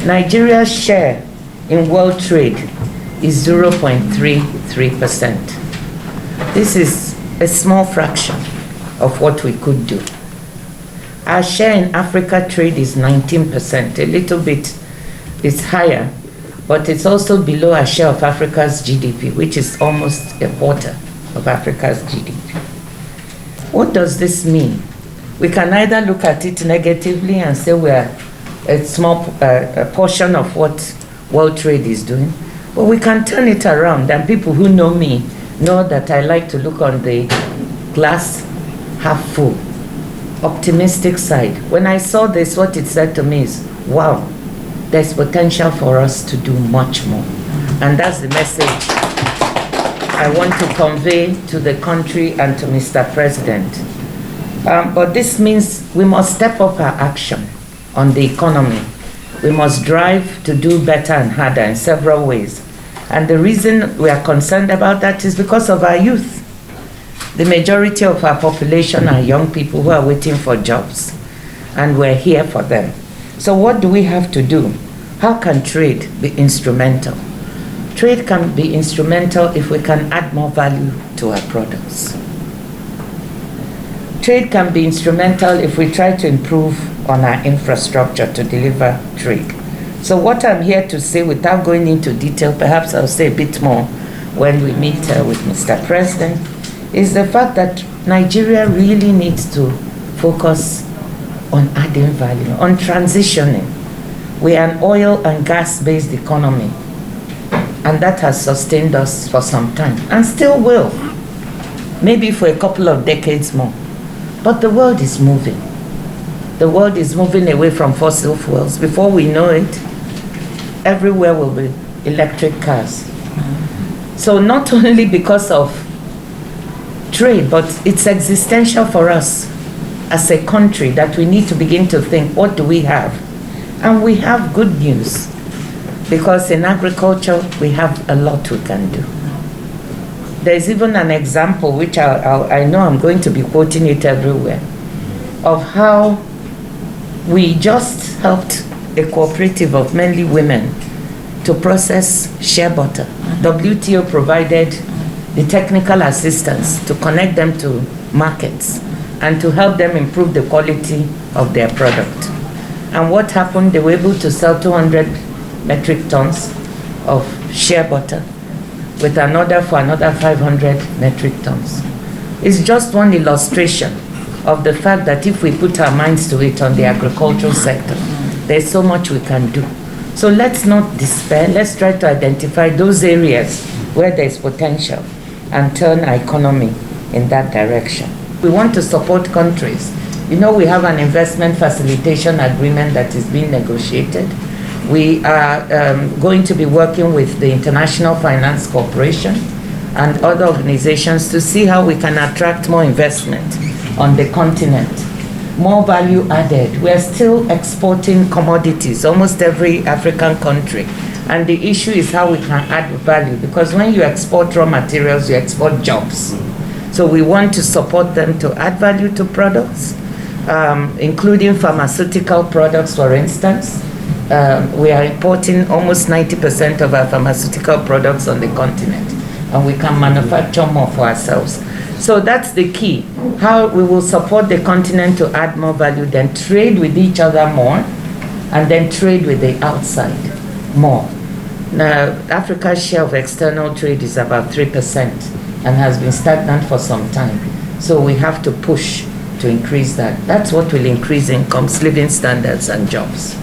Nigeria's share in world trade is 0.33%. This is a small fraction of what we could do. Our share in Africa trade is 19%, a little bit, it's higher, but it's also below our share of Africa's GDP, which is almost a quarter of Africa's GDP. What does this mean? We can either look at it negatively and say we're a small portion of what world trade is doing, but we can turn it around, and people who know me know that I like to look on the glass half full, optimistic side. When I saw this, what it said to me is, wow, there's potential for us to do much more. And that's the message I want to convey to the country and to Mr. President. But this means we must step up our action on the economy. We must drive to do better and harder in several ways. And the reason we are concerned about that is because of our youth. The majority of our population are young people who are waiting for jobs, and we're here for them. So what do we have to do? How can trade be instrumental? Trade can be instrumental if we can add more value to our products. Trade can be instrumental if we try to improve on our infrastructure to deliver trade. So what I'm here to say, without going into detail, perhaps I'll say a bit more when we meet with Mr. President, is the fact that Nigeria really needs to focus on adding value, on transitioning. We are an oil and gas-based economy, and that has sustained us for some time, and still will, maybe for a couple of decades more. But the world is moving. The world is moving away from fossil fuels. Before we know it, everywhere will be electric cars. So not only because of trade, but it's existential for us as a country that we need to begin to think, what do we have? And we have good news, because in agriculture, we have a lot we can do. There's even an example, which I know I'm going to be quoting it everywhere, of how we just helped a cooperative of mainly women to process shea butter. WTO provided the technical assistance to connect them to markets and to help them improve the quality of their product. And what happened? They were able to sell 200 metric tons of shea butter with an order for another 500 metric tons. It's just one illustration of the fact that if we put our minds to it on the agricultural sector, there's so much we can do. So let's not despair. Let's try to identify those areas where there's potential and turn our economy in that direction. We want to support countries. You know, we have an investment facilitation agreement that is being negotiated. We are going to be working with the International Finance Corporation and other organizations to see how we can attract more investment on the continent, more value added. We're still exporting commodities, almost every African country. And the issue is how we can add value, because when you export raw materials, you export jobs. So we want to support them to add value to products, including pharmaceutical products, for instance. We are importing almost 90% of our pharmaceutical products on the continent, and we can manufacture more for ourselves. So that's the key, how we will support the continent to add more value, then trade with each other more, and then trade with the outside more. Now, Africa's share of external trade is about 3% and has been stagnant for some time. So we have to push to increase that. That's what will increase incomes, living standards, and jobs.